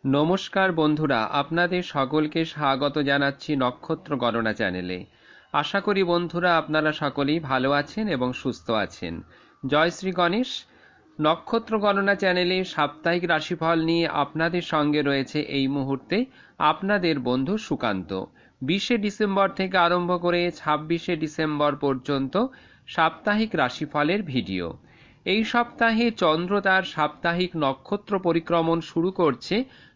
নমস্কার বন্ধুরা, আপনাদের সকলকে স্বাগত জানাচ্ছি নক্ষত্র গণনা চ্যানেলে। আশা করি বন্ধুরা আপনারা সকলেই ভালো আছেন এবং সুস্থ আছেন। জয় শ্রী গণেশ। নক্ষত্র গণনা চ্যানেলে সাপ্তাহিক রাশিফল নিয়ে আপনাদের সঙ্গে রয়েছে এই মুহূর্তে আপনাদের বন্ধু সুকান্ত। 20শে ডিসেম্বর থেকে আরম্ভ করে 26শে ডিসেম্বর পর্যন্ত সাপ্তাহিক রাশিফলের ভিডিও। এই সপ্তাহে চন্দ্র তার সাপ্তাহিক নক্ষত্র পরিক্রমণ শুরু করছে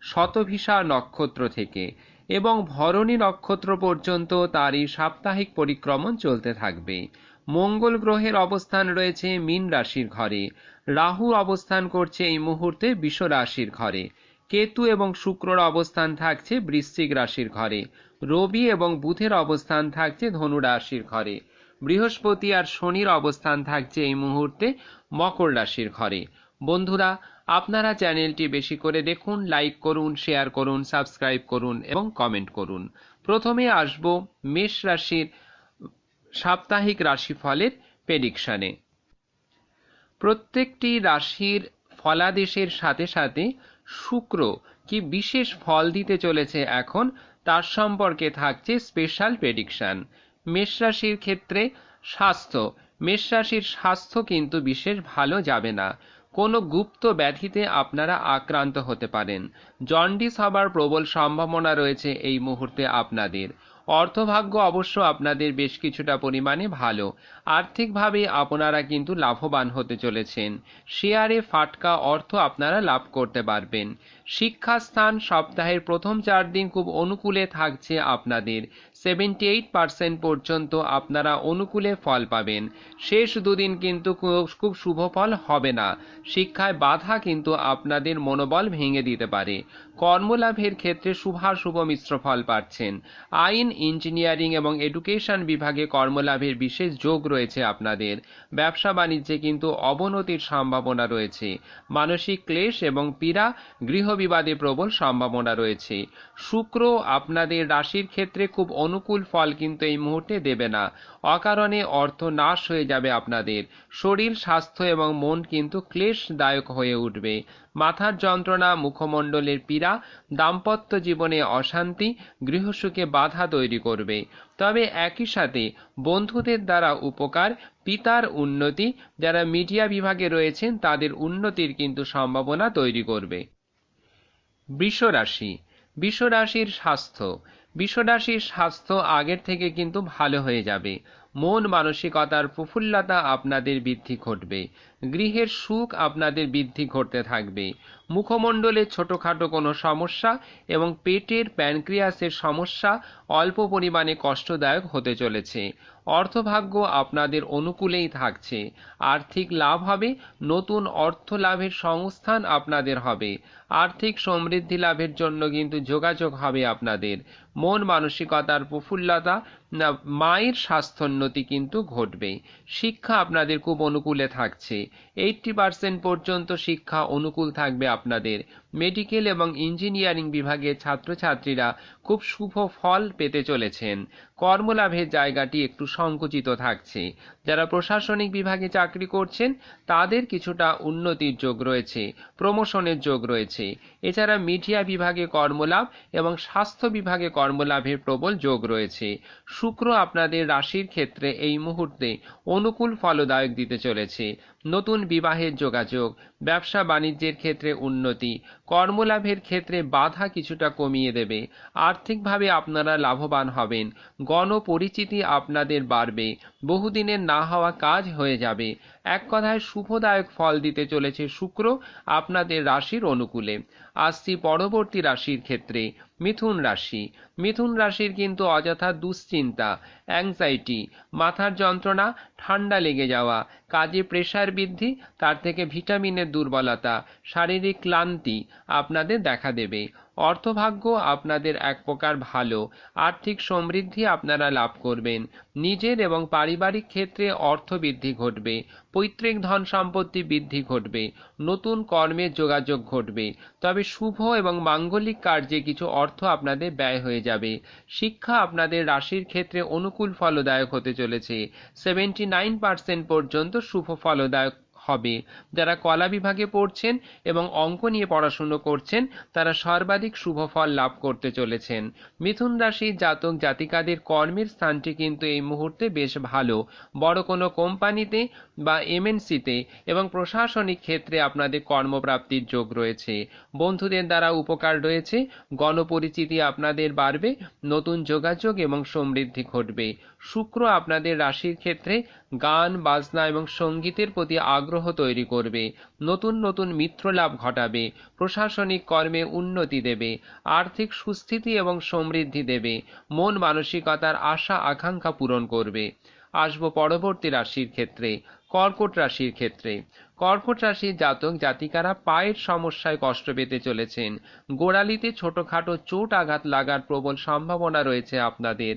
শতভিষা নক্ষত্র থেকে এবং ভরণী নক্ষত্র পর্যন্ত তার এই সাপ্তাহিক পরিক্রমণ চলতে থাকবে। মঙ্গল গ্রহের অবস্থান রয়েছে মীন রাশির ঘরে, রাহু অবস্থান করছে এই মুহূর্তে বৃষ রাশির ঘরে, কেতু এবং শুক্রর অবস্থান থাকছে বৃশ্চিক রাশির ঘরে, রবি এবং বুধের অবস্থান থাকছে ধনু রাশির ঘরে, বৃহস্পতি আর শনির অবস্থান থাকছে এই মুহূর্তে মকর রাশির ঘরে। বন্ধুরা, আপনারা চ্যানেলটি বেশি করে দেখুন, লাইক করুন, শেয়ার করুন, সাবস্ক্রাইব করুন এবং কমেন্ট করুন। প্রথমে আসব মেষ রাশির সাপ্তাহিক রাশিফলের প্রেডিকশনে। প্রত্যেকটি রাশির ফলাদেশের সাথে সাথে শুক্র কি বিশেষ ফল দিতে চলেছে এখন, তার সম্পর্কে থাকছে স্পেশাল প্রেডিকশন। মেষ রাশির ক্ষেত্রে স্বাস্থ্য, মেষ রাশির স্বাস্থ্য কিন্তু বিশেষ ভালো যাবে না। কোনো গুপ্ত ব্যাধিতে আপনারা আক্রান্ত হতে পারেন। জন্ডিস হবার প্রবল সম্ভাবনা রয়েছে এই মুহূর্তে আপনাদের। অর্থভাগ্য অবশ্য আপনাদের বেশ কিছুটা পরিমাণে ভালো। আর্থিকভাবে আপনারা কিন্তু লাভবান হতে চলেছেন। শেয়ারে ফাটকা অর্থ আপনারা লাভ করতে পারবেন। শিক্ষাস্থান সপ্তাহের প্রথম 4 দিন খুব অনুকূলে থাকছে আপনাদের। 78% পর্যন্ত আপনারা অনুকূলে ফল পাবেন। শেষ দুদিন কিন্তু খুব শুভ ফল হবে না। শিক্ষায় বাধা কিন্তু আপনাদের মনোবল ভেঙে দিতে পারে। কর্মলাভের ক্ষেত্রে শুভাশুভ মিশ্র ফল পাচ্ছেন। আইন, ইঞ্জিনিয়ারিং এবং এডুকেশন বিভাগে কর্মলাভের বিশেষ যোগ রয়েছে আপনাদের। ব্যবসা বাণিজ্যে কিন্তু অবনতির সম্ভাবনা রয়েছে। মানসিক ক্লেশ এবং পীড়া, গৃহবিবাদে প্রবল সম্ভাবনা রয়েছে। শুক্র আপনাদের রাশির ক্ষেত্রে খুব অনুকূল ফল কিন্তু এই মুহূর্তে দেবে না। অকারণে অর্থ নাশ হয়ে যাবে আপনাদের। শরীর, স্বাস্থ্য এবং মন কিন্তু ক্লেশদায়ক হয়ে উঠবে। মাথার যন্ত্রণা, মুখমণ্ডলের পীড়া, দাম্পত্য জীবনে অশান্তি, গৃহসুখে বাধা তৈরি করবে। তবে একই সাথে বন্ধুদের দ্বারা উপকার, পিতার উন্নতি, যারা মিডিয়া বিভাগে রয়েছেন তাদের উন্নতির কিন্তু সম্ভাবনা তৈরি করবে। বৃষ রাশি, বৃষ রাশির স্বাস্থ্য, বৃষ রাশির স্বাস্থ্য আগের থেকে কিন্তু ভালো হয়ে যাবে। মন মানসিকতার প্রফুল্লতা আপনাদের বৃদ্ধি ঘটবে। গৃহের সুখ আপনাদের বৃদ্ধি ঘটতে থাকবে। মুখমণ্ডলে ছোটখাটো কোনো সমস্যা এবং পেটের প্যানক্রিয়াসের সমস্যা অল্প পরিমাণে কষ্টদায়ক হতে চলেছে। অর্থভাগ্য আপনাদের অনুকূলেই থাকছে। আর্থিক লাভ হবে, নতুন অর্থ লাভের সংস্থান আপনাদের হবে। আর্থিক সমৃদ্ধি লাভের জন্য কিন্তু যোগাযোগ হবে আপনাদের। মন মানসিকতার প্রফুল্লতা, মায়ের স্বাস্থ্যোন্নতি কিন্তু ঘটবে। শিক্ষা আপনাদের খুব অনুকূলে থাকছে। 80% পর্যন্ত শিক্ষা অনুকূল থাকবে আপনাদের। মেডিকেল এবং ইঞ্জিনিয়ারিং বিভাগের ছাত্রছাত্রীরা খুব শুভ ফল পেতে চলেছেন। কর্মলাভের জায়গাটি একটু সংকুচিত থাকছে। যারা প্রশাসনিক বিভাগে চাকরি করছেন তাদের কিছুটা উন্নতির যোগ রয়েছে, প্রমোশনের যোগ রয়েছে। এছাড়া মিডিয়া বিভাগে কর্মলাভ এবং স্বাস্থ্য বিভাগে কর্মলাভের প্রবল যোগ রয়েছে। শুক্র আপনাদের রাশির ক্ষেত্রে এই মুহূর্তে অনুকূল ফলদায়ক দিতে চলেছে। নতুন বিবাহের যোগাযোগ, ব্যবসা বাণিজ্যের ক্ষেত্রে উন্নতি, কর্মলাভের ক্ষেত্রে বাধা কিছুটা কমিয়ে দেবে। আর্থিকভাবে আপনারা লাভবান হবেন। গণপরিচিতি আপনাদের বাড়বে। বহুদিনের না হওয়া কাজ হয়ে যাবে। এক কথায় শুভদায়ক ফল দিতে চলেছে শুক্র আপনাদের রাশির অনুকূলে। আসছি পরবর্তী রাশির ক্ষেত্রে, মিথুন রাশি। মিথুন রাশির কিন্তু অযথা দুশ্চিন্তা, অ্যাংজাইটি, মাথার যন্ত্রণা, ঠান্ডা লেগে যাওয়া, কাজে প্রেসার বৃদ্ধি, তার থেকে ভিটামিনের দুর্বলতা, শারীরিক ক্লান্তি আপনাদের দেখা দেবে। অর্থভাগ্য আপনাদের এক প্রকার ভালো। আর্থিক সমৃদ্ধি আপনারা লাভ করবেন। নিজের এবং পারিবারিক ক্ষেত্রে অর্থ বৃদ্ধি ঘটবে। পৈতৃক ধন সম্পত্তি বৃদ্ধি ঘটবে। নতুন কর্মের যোগাযোগ ঘটবে। তবে শুভ এবং মাঙ্গলিক কার্যে কিছু অর্থ আপনাদের ব্যয় হয়ে যাবে। শিক্ষা আপনাদের রাশির ক্ষেত্রে অনুকূল ফলদায়ক হতে চলেছে। 79% পর্যন্ত শুভ ফলদায়ক হবে। যারা কলা বিভাগে পড়ছেন এবং অঙ্ক নিয়ে পড়াশুনো করছেন তারা সর্বাধিক শুভ ফল লাভ করতে চলেছেন। মিথুন রাশির জাতক জাতিকাদের কর্মের স্থানটি কিন্তু এই মুহূর্তে বেশ ভালো। বড় কোনো কোম্পানিতে বা এমএনসিতে এবং প্রশাসনিক ক্ষেত্রে আপনাদের কর্মপ্রাপ্তির যোগ রয়েছে। বন্ধুদের দ্বারা উপকার রয়েছে, গণপরিচিতি আপনাদের বাড়বে, নতুন যোগাযোগ এবং সমৃদ্ধি ঘটবে। শুক্র আপনাদের রাশির ক্ষেত্রে গান বাজনা এবং সঙ্গীতের প্রতি আগ্রহ তৈরি করবে, নতুন নতুন মিত্র লাভ ঘটাবে, প্রশাসনিক কর্মে উন্নতি দেবে, আর্থিক সুস্থিতি এবং সমৃদ্ধি দেবে, মন মানসিকতার আশা আকাঙ্ক্ষা পূরণ করবে। আসবো পরবর্তী রাশির ক্ষেত্রে, কর্কট রাশির ক্ষেত্রে। কর্কট রাশির জাতক জাতিকারা পায়ের সমস্যায় কষ্ট পেতে চলেছেন। গোড়ালিতে ছোটখাটো চোট আঘাত লাগার প্রবল সম্ভাবনা রয়েছে আপনাদের।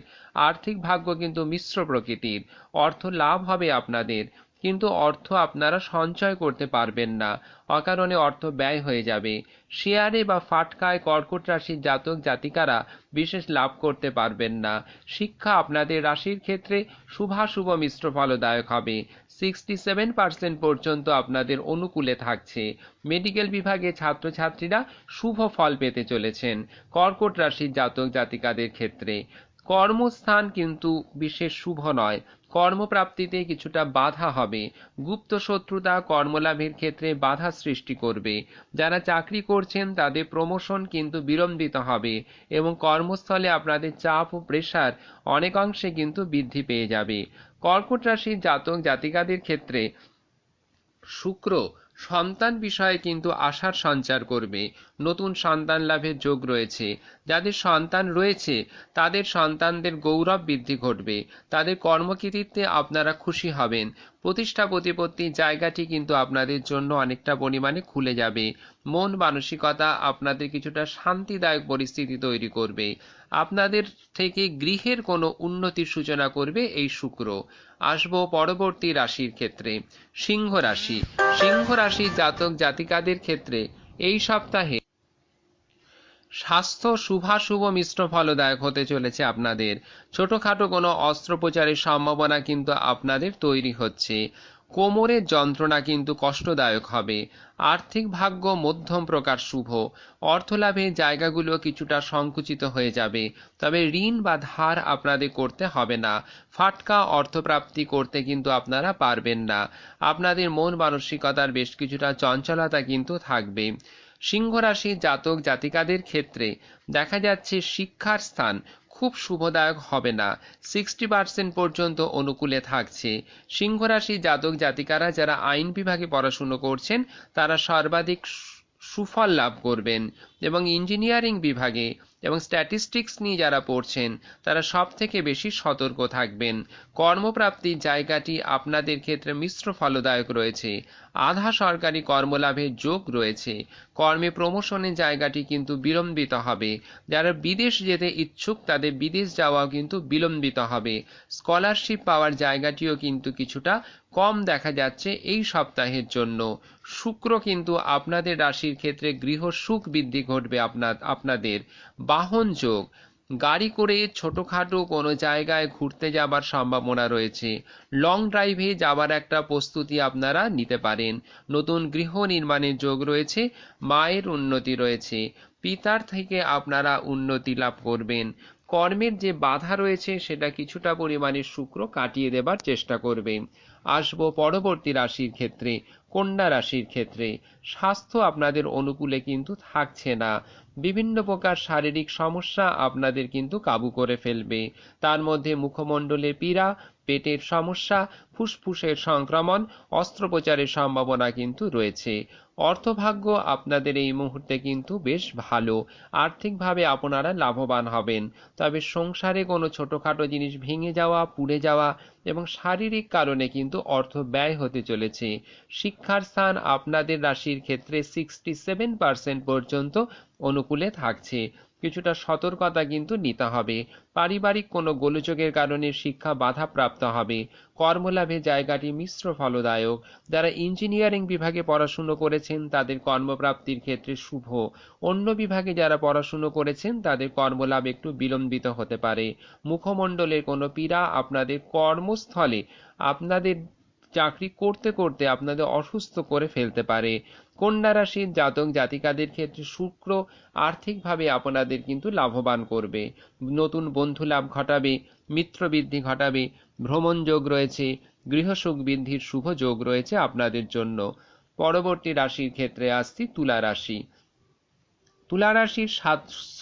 আর্থিক ভাগ্য কিন্তু মিশ্র প্রকৃতির। অর্থ লাভ হবে আপনাদের, কিন্তু অর্থ আপনারা সঞ্চয় করতে পারবেন না, অকারণে অর্থ ব্যয় হয়ে যাবে। শেয়ারে বা ফাটকায় কর্কট রাশির জাতক জাতিকারা বিশেষ লাভ করতে পারবেন না। শিক্ষা আপনাদের রাশির ক্ষেত্রে শুভাশুভ মিশ্র ফলদায়ক হবে। 67% পর্যন্ত আপনাদের অনুকূলে থাকছে। মেডিকেল বিভাগে ছাত্রছাত্রীরা শুভ ফল পেতে চলেছেন কর্কট রাশির জাতক জাতিকাদের ক্ষেত্রে। কর্মস্থান কিন্তু বিশেষ শুভ নয়, কর্মপ্রাপ্তিতে কিছুটা বাধা হবে। গুপ্ত শত্রুতা কর্মলাভের ক্ষেত্রে বাধা সৃষ্টি করবে। যারা চাকরি করছেন তাদের প্রমোশন কিন্তু বিলম্বিত হবে এবং কর্মস্থলে আপনাদের চাপ ও প্রেসার অনেকাংশে কিন্তু বৃদ্ধি পেয়ে যাবে। কর্কট রাশির জাতক জাতিকাদের ক্ষেত্রে শুক্র সন্তান বিষয়ে কিন্তু আশার সঞ্চার করবে। নতুন সন্তান লাভের যোগ রয়েছে। যাদের সন্তান রয়েছে তাদের সন্তানদের গৌরব বৃদ্ধি ঘটবে। তাদের কর্মকৃতিত্বে আপনারা খুশি হবেন। প্রতিষ্ঠা প্রতিপত্তির জায়গাটি কিন্তু আপনাদের জন্য অনেকটা পরিমাণে খুলে যাবে। মন মানসিকতা আপনাদের কিছুটা শান্তিদায়ক পরিস্থিতি তৈরি করবে। আপনাদের থেকে গৃহের কোনো উন্নতির সূচনা করবে এই শুক্র। আসবো পরবর্তী রাশির ক্ষেত্রে, সিংহ রাশি। সিংহ রাশির জাতক জাতিকাদের ক্ষেত্রে এই সপ্তাহে স্বাস্থ্য শুভাশুভ মিশ্র ফলদায়ক হতে চলেছে আপনাদের। ছোটখাটো কোনো অস্ত্রোপচারের সম্ভাবনা কিন্তু আপনাদের তৈরি হচ্ছে। কোমরের যন্ত্রণা কিন্তু কষ্টদায়ক হবে। আর্থিক ভাগ্য মধ্যম প্রকার শুভ। অর্থলাভের জায়গাগুলো কিছুটা সংকুচিত হয়ে যাবে, তবে ঋণ বা ধার আপনাদের করতে হবে না। ফাটকা অর্থপ্রাপ্তি করতে কিন্তু আপনারা পারবেন না। আপনাদের মন মানসিকতার বেশ কিছুটা চঞ্চলতা কিন্তু থাকবে। সিংহ রাশির জাতক জাতিকাদের ক্ষেত্রে দেখা যাচ্ছে শিক্ষার স্থান খুব শুভদায়ক হবে না। 60% পর্যন্ত অনুকূলে থাকছে। সিংহ রাশির জাতক জাতিকারা যারা আইন বিভাগে পড়াশুনো করছেন তারা সর্বাধিক সুফল লাভ করবেন এবং ইঞ্জিনিয়ারিং বিভাগে এবং স্ট্যাটিস্টিক্স নিয়ে যারা পড়ছেন তারা সব থেকে বেশি সতর্ক থাকবেন। কর্মপ্রাপ্তির জায়গাটি আপনাদের ক্ষেত্রে মিশ্র ফলদায়ক রয়েছে। আধা সরকারি কর্মলাভের যোগ রয়েছে। কর্মে প্রমোশনের জায়গাটি কিন্তু বিলম্বিত হবে। যারা বিদেশ যেতে ইচ্ছুক তাদের বিদেশ যাওয়াও কিন্তু বিলম্বিত হবে। স্কলারশিপ পাওয়ার জায়গাটিও কিন্তু কিছুটা কম দেখা যাচ্ছে এই সপ্তাহের জন্য। শুক্র কিন্তু আপনাদের রাশির ক্ষেত্রে গৃহ সুখ বৃদ্ধি ঘটবে। আপনাদের বাহন যোগ, গাড়ি করে ছোটখাটো কোনো জায়গায় ঘুরতে যাবার সম্ভাবনা রয়েছে। লং ড্রাইভে যাবার একটা প্রস্তুতি আপনারা নিতে পারেন। নতুন গৃহ নির্মাণের যোগ রয়েছে। মায়ের উন্নতি রয়েছে। পিতার থেকে আপনারা উন্নতি লাভ করবেন। কর্মের যে বাধা রয়েছে সেটা কিছুটা পরিমাণে শুক্র কাটিয়ে দেবার চেষ্টা করবে। আসবো পরবর্তী রাশির ক্ষেত্রে, কন্যা রাশির ক্ষেত্রে। স্বাস্থ্য আপনাদের অনুকূলে কিন্তু থাকছে না। বিভিন্ন প্রকার শারীরিক সমস্যা আপনাদের কিন্তু কাবু করে ফেলবে। তার মধ্যে মুখমণ্ডলে পীড়া, পেটের সমস্যা, ফুসফুসের সংক্রমণ, অস্ত্রোপচারের সম্ভাবনা কিন্তু রয়েছে। অর্থভাগ্য আপনাদের এই মুহূর্তে কিন্তু বেশ ভালো। আর্থিকভাবে আপনারা লাভবান হবেন, তবে সংসারে কোনো ছোটখাটো জিনিস ভেঙে যাওয়া, পুড়ে যাওয়া এবং শারীরিক কারণে কিন্তু অর্থ ব্যয় হতে চলেছে। শিক্ষার স্থান আপনাদের রাশির ক্ষেত্রে 67% পর্যন্ত অনুকূলে থাকছে। কিছুটা সতর্কতা কিন্তু নিতে হবে। পারিবারিক কোনো গোলযোগের কারণে শিক্ষা বাধাপ্রাপ্ত হবে। কর্মলাভের জায়গাটি মিশ্র ফলদায়ক। যারা ইঞ্জিনিয়ারিং বিভাগে পড়াশুনো করেছেন তাদের কর্মপ্রাপ্তির ক্ষেত্রে শুভ। অন্য বিভাগে যারা পড়াশুনো করেছেন তাদের কর্মলাভ একটু বিলম্বিত হতে পারে। মুখমণ্ডলের কোনো পীড়া আপনাদের কর্মস্থলে আপনাদের চাকরি করতে করতে আপনাদের অসুস্থ করে ফেলতে পারে। কন্যা রাশির জাতক জাতিকাদের ক্ষেত্রে শুক্র আর্থিকভাবে আপনাদের কিন্তু লাভবান করবে, নতুন বন্ধু লাভ ঘটাবে, মিত্র বৃদ্ধি ঘটাবে, ভ্রমণ যোগ রয়েছে, গৃহসুখ বৃদ্ধির শুভ যোগ রয়েছে আপনাদের জন্য। পরবর্তী রাশির ক্ষেত্রে আসছি তুলা রাশি। তুলা রাশির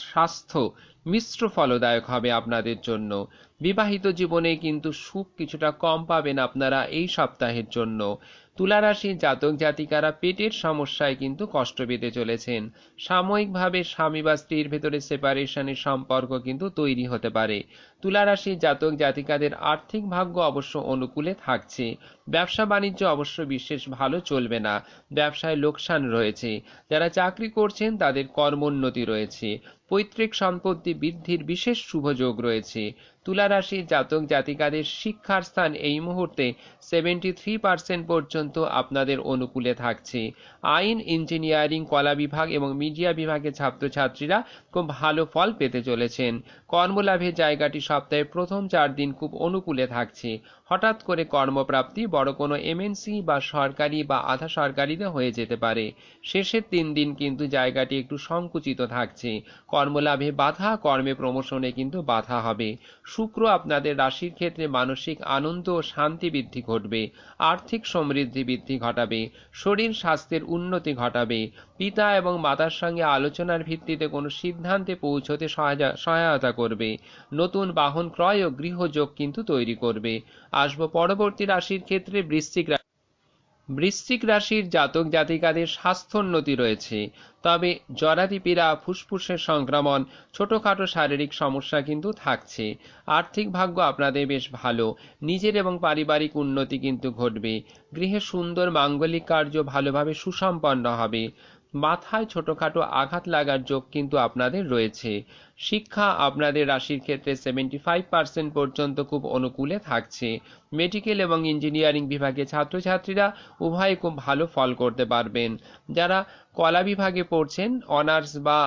স্বাস্থ্য মিশ্র ফলদায়ক হবে আপনাদের জন্য। বিবাহিত জীবনে কিন্তু সুখ কিছুটা কম পাবেন আপনারা এই সপ্তাহের জন্য। তুলা রাশির জাতক জাতিকারা পেটের সমস্যায় কিন্তু কষ্ট পেতে চলেছেন। সাময়িকভাবে স্বামী বা স্ত্রীর ভেতরে সেপারেশনের সম্পর্ক কিন্তু তৈরি হতে পারে। তুলা রাশির জাতক জাতিকাদের আর্থিক ভাগ্য অবশ্য অনুকূলে থাকছে। ব্যবসা বাণিজ্য অবশ্য বিশেষ ভালো চলবে না, ব্যবসায় লোকসান রয়েছে। যারা চাকরি করছেন তাদের কর্মোন্নতি রয়েছে। পৈতৃক সম্পত্তি বৃদ্ধির বিশেষ শুভ যোগ রয়েছে। তুলা রাশির জাতক জাতিকাদের শিক্ষার স্থান এই মুহূর্তে 73% পর্যন্ত আপনাদের অনুকূলে থাকছে। আইন, ইঞ্জিনিয়ারিং, কলা বিভাগ এবং মিডিয়া বিভাগের ছাত্রছাত্রীরা খুব ভালো ফল পেতে চলেছেন। কর্মলাভের জায়গাটি সপ্তাহের প্রথম 4 দিন খুব অনুকূলে থাকছে। হঠাৎ করে কর্মপ্রাপ্তি বড় কোনো এমএনসি বা সরকারি বা আধা সরকারিতে হয়ে যেতে পারে। শেষের 3 দিন কিন্তু জায়গাটি একটু সংকুচিত থাকছে। কর্মলাভে বাধা, কর্মে প্রমোশনে কিন্তু বাধা হবে। শুক্র আপনাদের রাশির ক্ষেত্রে মানসিক আনন্দ ও শান্তি বৃদ্ধি ঘটবে, আর্থিক সমৃদ্ধি বৃদ্ধি ঘটাবে, শরীর স্বাস্থ্যের উন্নতি ঘটাবে। পিতা এবং মাতার সঙ্গে আলোচনার ভিত্তিতে কোনো সিদ্ধান্তে পৌঁছতে সহায়তা করবে। নতুন বাহন ক্রয় ও গৃহযোগ কিন্তু তৈরি করবে। আসবো পরবর্তী রাশির ক্ষেত্রে বৃশ্চিক রাশির জাতক জাতিকাদের স্বাস্থ্যোন্নতি রয়েছে, তবে জরাদিপীড়া, ফুসফুসের সংক্রমণ, ছোটখাটো শারীরিক সমস্যা কিন্তু থাকছে। আর্থিক ভাগ্য আপনাদের বেশ ভালো, নিজের এবং পারিবারিক উন্নতি কিন্তু ঘটবে। গৃহে সুন্দর মাঙ্গলিক কার্য ভালোভাবে সুসম্পন্ন হবে। মাথায় ছোটখাটো আঘাত লাগার যোগ কিন্তু আপনাদের রয়েছে। শিক্ষা আপনাদের রাশির ক্ষেত্রে 75% পর্যন্ত খুব অনুকূলে থাকছে। মেডিকেল এবং ইঞ্জিনিয়ারিং বিভাগে ছাত্রছাত্রীরা উভয়ে খুব ভালো ফল করতে পারবেন। যারা কলা বিভাগে পড়ছেন, অনার্স বা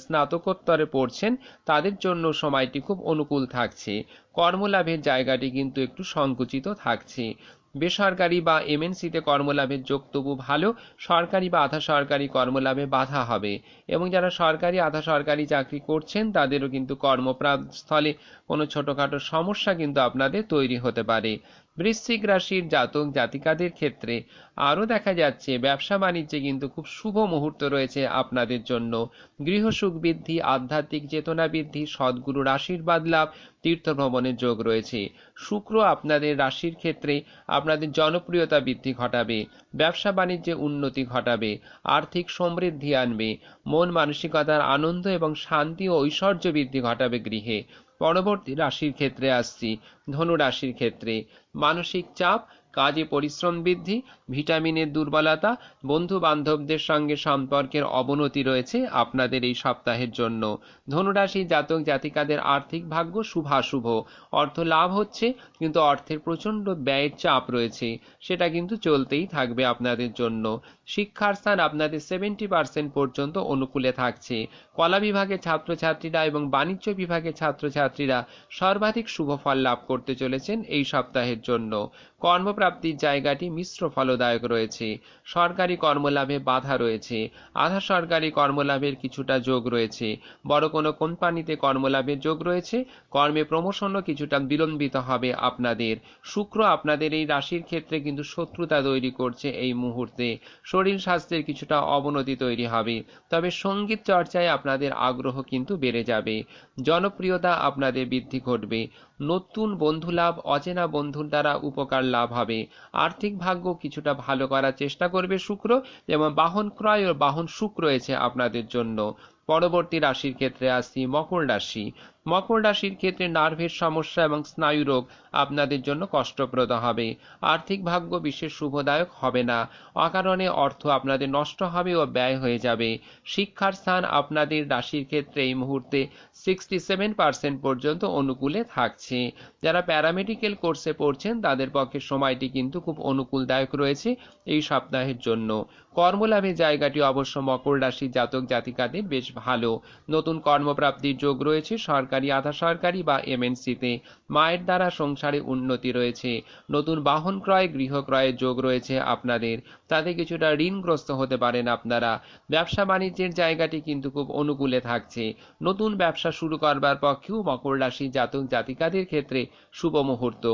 স্নাতকোত্তরে পড়ছেন, তাদের জন্য সময়টি খুব অনুকূল থাকছে। কর্মলাভের জায়গাটি কিন্তু একটু সংকুচিত থাকছে। বেসরকারি বা এমএনসিতে কর্মলাভের যোগ তবু ভালো, সরকারি বা আধা সরকারি কর্মলাভে বাধা হবে। এবং যারা সরকারি আধা সরকারি চাকরি করছেন তাদেরও কিন্তু কর্মস্থলে কোনো ছোটখাটো সমস্যা কিন্তু আপনাদের তৈরি হতে পারে। বৃশ্চিক রাশির জাতক জাতিকাদের ক্ষেত্রে আরও দেখা যাচ্ছে ব্যবসা বাণিজ্যে কিন্তু খুব শুভ মুহূর্ত রয়েছে আপনাদের জন্য। গৃহসুখ বৃদ্ধি, আধ্যাত্মিক চেতনা বৃদ্ধি, সদ্গুরুর আশীর্বাদ লাভ, তীর্থভ্রমণের যোগ রয়েছে। শুক্র আপনাদের রাশির ক্ষেত্রে আপনাদের জনপ্রিয়তা বৃদ্ধি ঘটাবে, ব্যবসা বাণিজ্যে উন্নতি ঘটাবে, আর্থিক সমৃদ্ধি আনবে, মন মানসিকতার আনন্দ এবং শান্তি ও ঐশ্বর্য বৃদ্ধি ঘটাবে গৃহে। পরবর্তী রাশির ক্ষেত্রে আসছি ধনু রাশির ক্ষেত্রে। মানসিক চাপ, কাজে পরিশ্রম বৃদ্ধি, ভিটামিনের দুর্বলতা, বন্ধু বান্ধবদের সঙ্গে সম্পর্কের অবনতি রয়েছে আপনাদের এই সপ্তাহের জন্য। ধনুরাশি জাতক জাতিকাদের আর্থিক ভাগ্য শুভাশুভ, অর্থ লাভ হচ্ছে, কিন্তু অর্থের প্রচণ্ড ব্যয়ের চাপ রয়েছে, সেটা কিন্তু চলতেই থাকবে আপনাদের জন্য। শিক্ষার স্থান আপনাদের 70% পর্যন্ত অনুকূলে থাকছে। কলা বিভাগের ছাত্রছাত্রীরা এবং বাণিজ্য বিভাগের ছাত্রছাত্রীরা সর্বাধিক শুভ ফল লাভ করতে চলেছেন এই সপ্তাহের জন্য। কর্মপ্রাপ্তির জায়গাটি মিশ্র ফলদায়ক রয়েছে। সরকারি কর্মলাভে বাধা রয়েছে, আধা সরকারি কর্মলাভের কিছুটা যোগ রয়েছে, বড় কোনো কোম্পানিতে কর্মলাভের যোগ রয়েছে। কর্মে প্রমোশনও কিছুটা বিলম্বিত হবে আপনাদের। শুক্র আপনাদের এই রাশির ক্ষেত্রে কিন্তু শত্রুতা তৈরি করছে এই মুহূর্তে। শরীর স্বাস্থ্যের কিছুটা অবনতি তৈরি হবে, তবে সঙ্গীত চর্চায় আপনাদের আগ্রহ কিন্তু বেড়ে যাবে। জনপ্রিয়তা আপনাদের বৃদ্ধি ঘটবে। নতুন বন্ধু লাভ, অচেনা বন্ধুর দ্বারা উপকার লাভ হবে। আর্থিক ভাগ্য কিছুটা ভালো করার চেষ্টা করবে শুক্র, এবং বাহন ক্রয় ও বাহন সুখ রয়েছে আপনাদের জন্য। পরবর্তী রাশির ক্ষেত্রে আসছি মকর রাশি। মকর রাশির ক্ষেত্রে নার্ভের সমস্যা এবং স্নায়ু রোগ আপনাদের জন্য কষ্টপ্রদ হবে। আর্থিক ভাগ্য বিশেষ শুভদায়ক হবে না, অকারণে অর্থ আপনাদের নষ্ট হবে ও ব্যয় হয়ে যাবে। শিক্ষার স্থান আপনাদের রাশির ক্ষেত্রে এই মুহূর্তে 67% পর্যন্ত অনুকূলে থাকছে। যারা প্যারামেডিক্যাল কোর্সে পড়ছেন তাদের পক্ষে সময়টি কিন্তু খুব অনুকূলদায়ক রয়েছে এই সপ্তাহের জন্য। কর্মলাভের জায়গাটি অবশ্য মকর রাশির জাতক জাতিকাদের বেশ ভালো। নতুন কর্মপ্রাপ্তির যোগ রয়েছে সরকারি, আধা সরকারি বা এমএনসিতে। মায়ের দ্বারা সংসারে উন্নতি রয়েছে। নতুন বাহন ক্রয়, গৃহ ক্রয়ের যোগ রয়েছে আপনাদের। তাতে কিছুটা ঋণগ্রস্ত হতে পারেন আপনারা। ব্যবসা বাণিজ্যের জায়গাটি কিন্তু খুব অনুকূলে থাকছে। নতুন ব্যবসা শুরু করবার পক্ষেও মকর রাশি জাতক জাতিকাদের ক্ষেত্রে শুভ মুহূর্ত।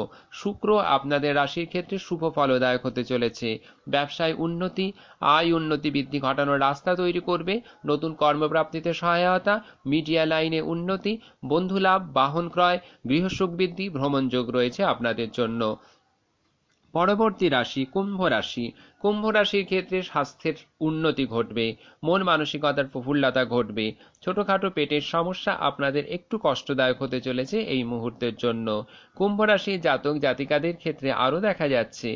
শুক্র আপনাদের রাশির ক্ষেত্রে শুভ ফলদায়ক হতে চলেছে। ব্যবসায় উন্নতি, আয় উন্নতি বৃদ্ধি ঘটানোর রাস্তা তৈরি করবে। নতুন কর্মপ্রাপ্তিতে সহায়তা, মিডিয়া লাইনে উন্নতি, বন্ধুলাভ, বাহন ক্রয়, গৃহসুখ বৃদ্ধি, ভ্রমণ যোগ রয়েছে আপনাদের জন্য। পরবর্তী রাশি কুম্ভ রাশি। কুম্ভ রাশির ক্ষেত্রে স্বাস্থ্যের উন্নতি ঘটবে, মন মানসিকতার প্রফুল্লতা ঘটবে। ছোটখাটো পেটের সমস্যা আপনাদের একটু কষ্টদায়ক হতে চলেছে এই মুহূর্তের জন্য। কুম্ভ রাশির জাতক জাতিকাদের ক্ষেত্রে আরও দেখা যাচ্ছে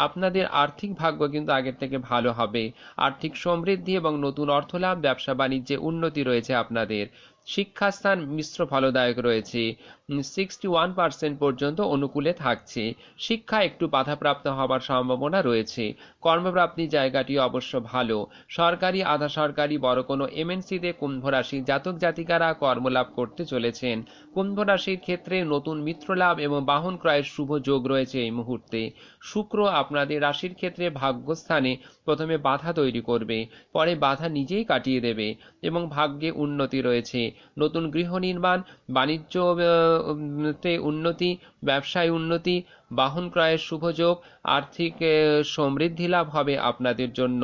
আপনাদের আর্থিক ভাগ্য কিন্তু আগের থেকে ভালো হবে। আর্থিক সমৃদ্ধি এবং নতুন অর্থলাভ, ব্যবসা বাণিজ্যে উন্নতি রয়েছে আপনাদের। শিক্ষাস্থান মিশ্র ফলদায়ক রয়েছে, 61% পর্যন্ত অনুকূলে থাকছে। শিক্ষা একটু বাধাপ্রাপ্ত হবার সম্ভাবনা রয়েছে। কর্মপ্রাপ্তির জায়গাটি অবশ্য ভালো। সরকারি, আধা সরকারি, বড় কোনো এমএনসিতে কুম্ভ রাশির জাতক জাতিকারা কর্মলাভ করতে চলেছেন। কুম্ভ রাশির ক্ষেত্রে নতুন মিত্রলাভ এবং বাহন ক্রয়ের শুভ যোগ রয়েছে এই মুহূর্তে। শুক্র আপনাদের রাশির ক্ষেত্রে ভাগ্যস্থানে প্রথমে বাধা তৈরি করবে, পরে বাধা নিজেই কাটিয়ে দেবে এবং ভাগ্যে উন্নতি রয়েছে। নতুন গৃহ নির্মাণ, বাণিজ্যতে উন্নতি, ব্যবসায় উন্নতি, বাহন ক্রয়ের শুভ যোগ, আর্থিক সমৃদ্ধি লাভ হবে আপনাদের জন্য।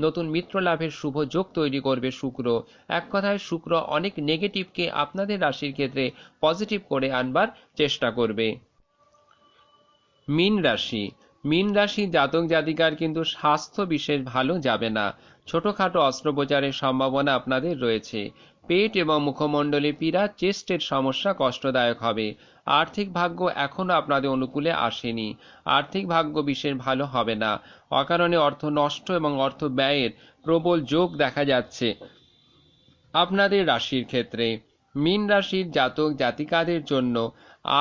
নতুন মিত্র লাভের শুভ যোগ তৈরি করবে শুক্র। এক কথায় শুক্র অনেক নেগেটিভকে আপনাদের রাশির ক্ষেত্রে পজিটিভ করে আনবার চেষ্টা করবে। মীন রাশি। মীন রাশি জাতক জাতিকার কিন্তু স্বাস্থ্য বিশেষ ভালো যাবে না। ছোটখাটো অস্ত্রোপচারের সম্ভাবনা আপনাদের রয়েছে। পেট এবং মুখমণ্ডলে পীড়া, চেস্টের সমস্যা কষ্টদায়ক হবে। আর্থিক ভাগ্য এখনো আপনাদের অনুকূলে আসেনি। আর্থিক ভাগ্য বিশেষ ভালো হবে না। অকারণে অর্থ নষ্ট এবং অর্থ ব্যয়ের প্রবল যোগ দেখা যাচ্ছে আপনাদের রাশির ক্ষেত্রে। মীন রাশির জাতক জাতিকাদের জন্য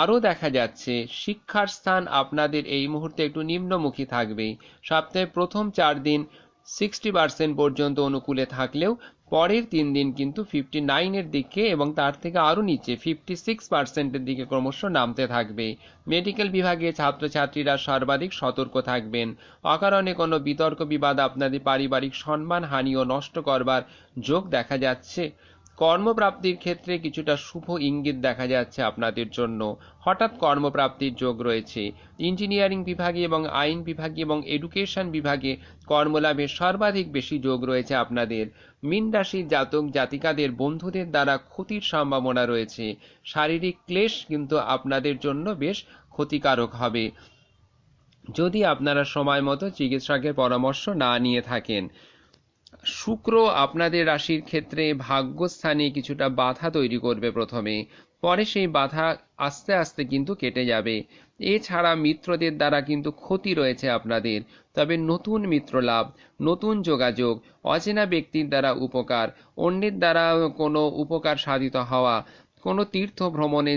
আরও দেখা যাচ্ছে শিক্ষার স্থান আপনাদের এই মুহূর্তে একটু নিম্নমুখী থাকবে। সপ্তাহে প্রথম 4 দিন 60% পর্যন্ত অনুকূলে থাকলেও পরের 3 দিন কিন্তু 59-এর দিকে এবং তার থেকে আরও নিচে 56%-এর দিকে ক্রমশ নামতে থাকবে। মেডিকেল বিভাগে ছাত্রছাত্রীরা সর্বাধিক সতর্ক থাকবেন। অকারণে কোনো বিতর্ক বিবাদ আপনাদের পারিবারিক সম্মান হানি ও নষ্ট করবার যোগ দেখা যাচ্ছে। কর্মপ্রাপ্তির ক্ষেত্রে কিছুটা শুভ ইঙ্গিত দেখা যাচ্ছে আপনাদের জন্য। হঠাৎ কর্মপ্রাপ্তির যোগ রয়েছে। ইঞ্জিনিয়ারিং বিভাগে এবং আইন বিভাগে এবং এডুকেশন বিভাগে কর্মলাভের সর্বাধিক বেশি যোগ রয়েছে আপনাদের। মীন রাশির জাতক জাতিকাদের বন্ধুদের দ্বারা ক্ষতির সম্ভাবনা রয়েছে। শারীরিক ক্লেশ কিন্তু আপনাদের জন্য বেশ ক্ষতিকারক হবে যদি আপনারা সময় মতো চিকিৎসকের পরামর্শ না নিয়ে থাকেন। শুক্র আপনাদের রাশির ক্ষেত্রে ভাগ্যস্থানে কিছুটা বাধা তৈরি করবে প্রথমে, পরে সেই বাধা আস্তে আস্তে কিন্তু কেটে যাবে। এছাড়া মিত্রদের দ্বারা কিন্তু ক্ষতি রয়েছে আপনাদের, তবে নতুন মিত্র লাভ, নতুন যোগাযোগ, অচেনা ব্যক্তির দ্বারা উপকার, অন্যের দ্বারা কোনো উপকার সাধিত হওয়া, কোনো তীর্থ ভ্রমণে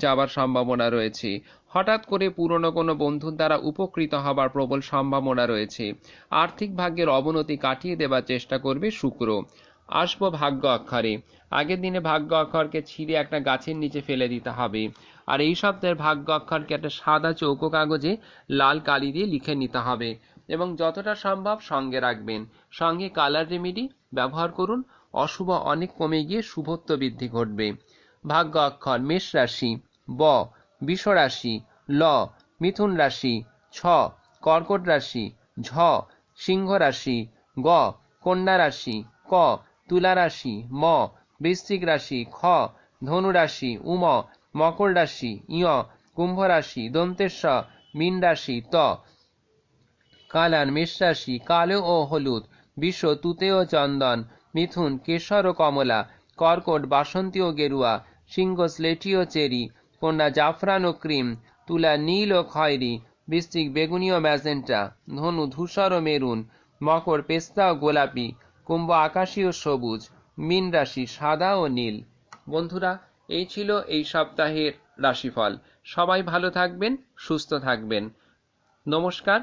যাবার সম্ভাবনা রয়েছে। হঠাৎ করে পুরনো কোনো বন্ধুর দ্বারা উপকৃত হবার প্রবল সম্ভাবনা রয়েছে। আর্থিক ভাগ্যের অবনতি কাটিয়ে দেবার চেষ্টা করবে শুক্র। আসবো ভাগ্য অক্ষরে। আগের দিনে ভাগ্য অক্ষরকে ছিঁড়ে একটা গাছের নিচে ফেলে দিতে হবে, আর এই সপ্তাহের ভাগ্য অক্ষরকে একটা সাদা চৌকো কাগজে লাল কালি দিয়ে লিখে নিতে হবে এবং যতটা সম্ভব সঙ্গে রাখবেন। সঙ্গে কালার রেমেডি ব্যবহার করুন। অশুভ অনেক কমে গিয়ে শুভত্ব বৃদ্ধি ঘটবে। ভাগ্য অক্ষর মেষ রাশি ব, বৃষ রাশি ল, মিথুন রাশি ছ, কর্কট রাশি ঝ, সিংহ রাশি গ, কন্যা রাশি ক, তুলা রাশি ম, বৃশ্চিক রাশি খ, ধনু রাশি উম, মকর রাশি ইয়, কুম্ভ রাশি দন্তেশ্ব, মীন রাশি ত। কালার মেষ রাশি কালো ও হলুদ, বৃষ তুতে ও চন্দন, মিথুন কেশর ও কমলা, কর্কট বাসন্তী ও গেরুয়া, সিংহ স্লেটি ও চেরি, কন্যা জাফরান ও ক্রিম, তুলা নীল ও খয়েরি, বৃশ্চিক বেগুনি ও ম্যাজেন্টা, ধনু ধূসর ও মেরুন, মকর পেস্তা ও গোলাপি, কুম্ভ আকাশী ও সবুজ, মীন রাশি সাদা ও নীল। বন্ধুরা, এই ছিল এই সপ্তাহের রাশিফল। সবাই ভালো থাকবেন, সুস্থ থাকবেন। নমস্কার।